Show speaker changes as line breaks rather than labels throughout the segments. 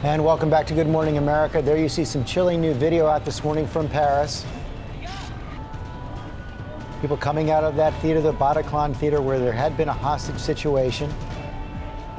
And welcome back to Good Morning America. There you see some chilling new video out this morning from Paris. People coming out of that theater, the Bataclan Theater, where there had been a hostage situation.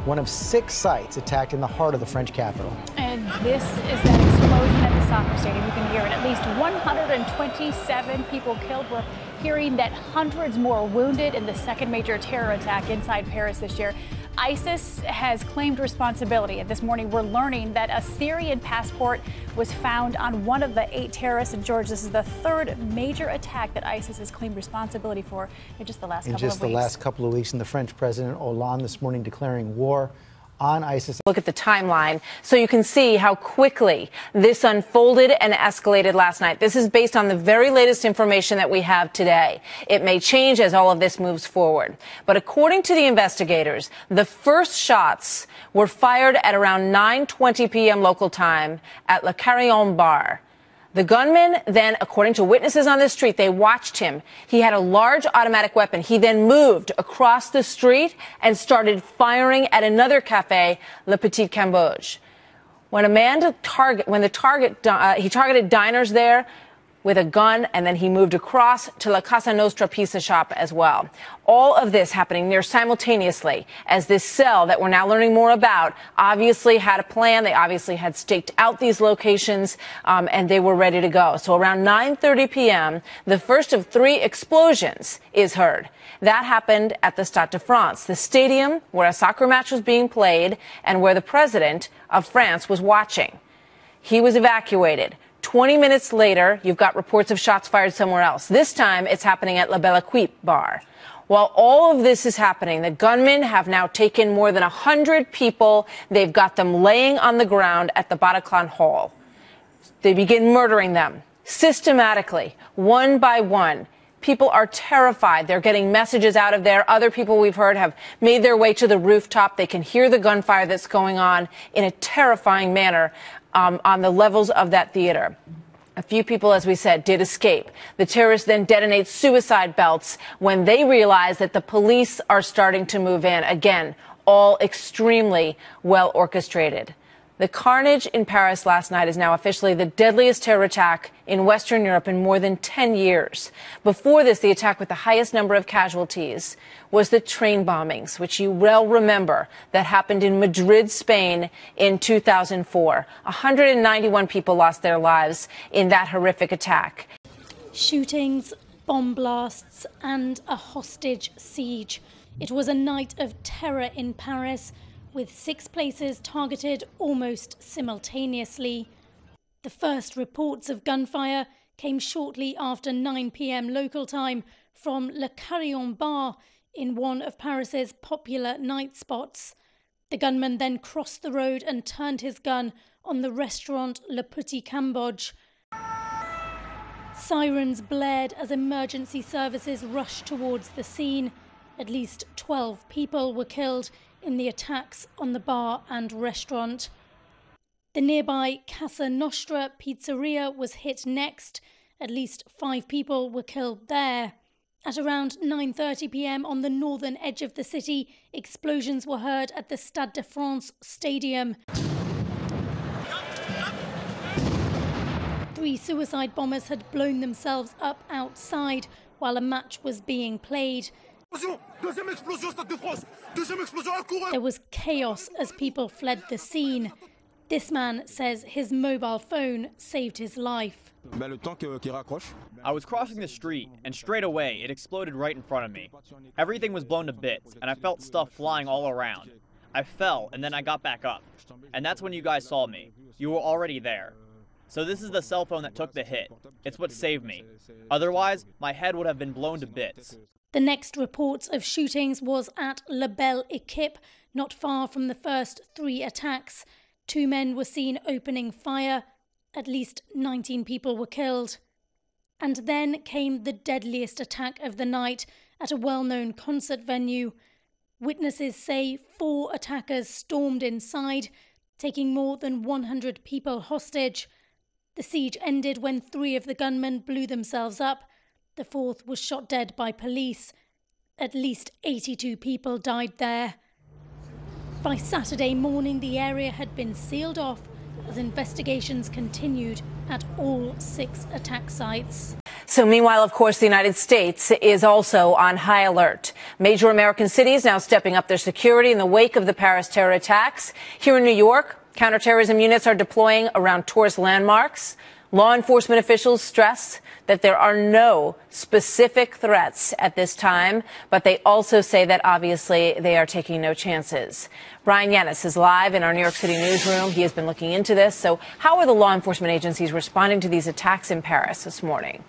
One of 6 sites attacked in the heart of the French capital. And this is that explosion at the soccer stadium. You can hear it. At least 127 people killed. We're hearing that hundreds more wounded in the second major terror attack inside Paris this year. ISIS has claimed responsibility. And this morning, we're learning that a Syrian passport was found on one of the 8 terrorists. And George, this is the 3rd major attack that ISIS has claimed responsibility for in just the last couple of weeks. In just the last couple of weeks, and the French President Hollande this morning declaring war on ISIS.
Look at the timeline so you can see how quickly this unfolded and escalated last night. This is based on the very latest information that we have today. It may change as all of this moves forward. But according to the investigators, the first shots were fired at around 9:20 p.m. local time at Le Carillon Bar. The gunman then, according to witnesses on the street, they watched him. He had a large automatic weapon. He then moved across the street and started firing at another cafe, Le Petit Cambodge. He targeted diners there with a gun, and then he moved across to La Casa Nostra pizza shop as well. All of this happening near simultaneously as this cell that we're now learning more about obviously had a plan. They obviously had staked out these locations, and they were ready to go. So around 9:30 p.m., the first of 3 explosions is heard. That happened at the Stade de France, the stadium where a soccer match was being played and where the president of France was watching. He was evacuated. 20 minutes later, you've got reports of shots fired somewhere else. This time, it's happening at La Belle Equipe bar. While all of this is happening, the gunmen have now taken more than 100 people. They've got them laying on the ground at the Bataclan Hall. They begin murdering them systematically, one by one. People are terrified. They're getting messages out of there. Other people we've heard have made their way to the rooftop. They can hear the gunfire that's going on in a terrifying manner on the levels of that theater. A few people, as we said, did escape. The terrorists then detonate suicide belts when they realize that the police are starting to move in. Again, all extremely well orchestrated. The carnage in Paris last night is now officially the deadliest terror attack in Western Europe in more than 10 years. Before this, the attack with the highest number of casualties was the train bombings, which you well remember, that happened in Madrid, Spain in 2004. 191 people lost their lives in that horrific attack.
Shootings, bomb blasts, and a hostage siege. It was a night of terror in Paris, with 6 places targeted almost simultaneously. The first reports of gunfire came shortly after 9 p.m. local time from Le Carillon Bar in one of Paris's popular night spots. The gunman then crossed the road and turned his gun on the restaurant Le Petit Cambodge. Sirens blared as emergency services rushed towards the scene. At least 12 people were killed in the attacks on the bar and restaurant. The nearby Casa Nostra pizzeria was hit next. At least 5 people were killed there. At around 9:30 p.m. on the northern edge of the city, explosions were heard at the Stade de France stadium. 3 suicide bombers had blown themselves up outside while a match was being played. There was chaos as people fled the scene. This man says his mobile phone saved his life.
I was crossing the street, and straight away it exploded right in front of me. Everything was blown to bits, and I felt stuff flying all around. I fell, and then I got back up. And that's when you guys saw me. You were already there. So this is the cell phone that took the hit. It's what saved me. Otherwise, my head would have been blown to bits.
The next reports of shootings was at La Belle Equipe, not far from the first 3 attacks. 2 men were seen opening fire. At least 19 people were killed. And then came the deadliest attack of the night at a well-known concert venue. Witnesses say 4 attackers stormed inside, taking more than 100 people hostage. The siege ended when 3 of the gunmen blew themselves up. The 4th was shot dead by police. At least 82 people died there. By Saturday morning, the area had been sealed off as investigations continued at all 6 attack sites.
So meanwhile, of course, the United States is also on high alert. Major American cities now stepping up their security in the wake of the Paris terror attacks. Here in New York, counterterrorism units are deploying around tourist landmarks. Law enforcement officials stress that there are no specific threats at this time, but they also say that obviously they are taking no chances. Brian Yanis is live in our New York City newsroom. He has been looking into this. So how are the law enforcement agencies responding to these attacks in Paris this morning?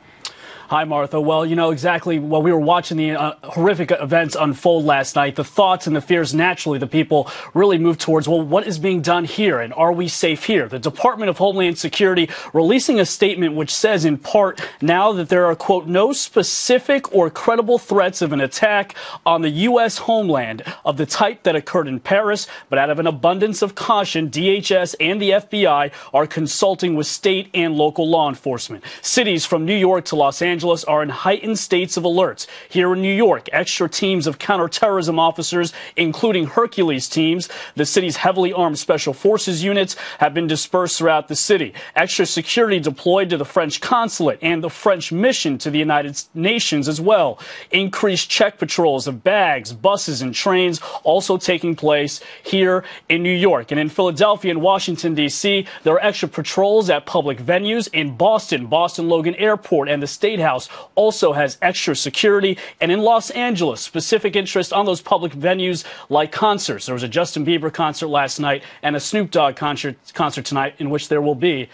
Hi, Martha. Well, you know exactly while we were watching the horrific events unfold last night, the thoughts and the fears, naturally, the people really moved towards, well, what is being done here and are we safe here? The Department of Homeland Security releasing a statement which says in part now that there are, quote, no specific or credible threats of an attack on the U.S. homeland of the type that occurred in Paris, but out of an abundance of caution, DHS and the FBI are consulting with state and local law enforcement. Cities from New York to Los Angeles are in heightened states of alerts. Here in New York, extra teams of counterterrorism officers, including Hercules teams, the city's heavily armed special forces units, have been dispersed throughout the city. Extra security deployed to the French consulate and the French mission to the United Nations as well. Increased check patrols of bags, buses, and trains also taking place here in New York. And in Philadelphia and Washington, D.C., there are extra patrols at public venues. In Boston, Boston Logan Airport and the State House also has extra security. And in Los Angeles, specific interest on those public venues like concerts. There was a Justin Bieber concert last night and a Snoop Dogg concert tonight in which there will be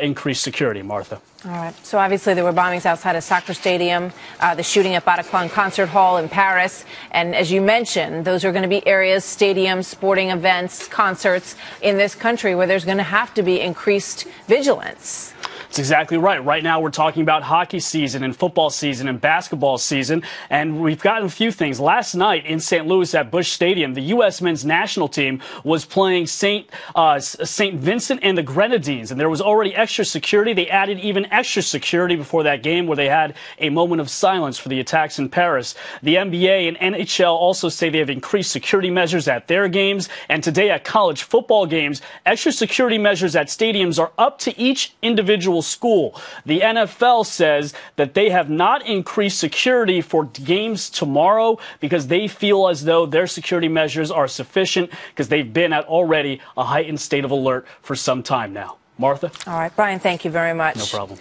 increased security, Martha.
All right. So obviously there were bombings outside a soccer stadium, the shooting at Bataclan Concert Hall in Paris. And as you mentioned, those are going to be areas, stadiums, sporting events, concerts in this country where there's going to have to be increased vigilance.
That's exactly right. Right now we're talking about hockey season and football season and basketball season, and we've gotten a few things. Last night in St. Louis at Busch Stadium, the U.S. men's national team was playing St. Vincent and the Grenadines, and there was already extra security. They added even extra security before that game where they had a moment of silence for the attacks in Paris. The NBA and NHL also say they have increased security measures at their games, and today at college football games, extra security measures at stadiums are up to each individual school. The NFL says that they have not increased security for games tomorrow because they feel as though their security measures are sufficient because they've been at already a heightened state of alert for some time now. Martha?
All right, Brian, thank you very much.
No problem.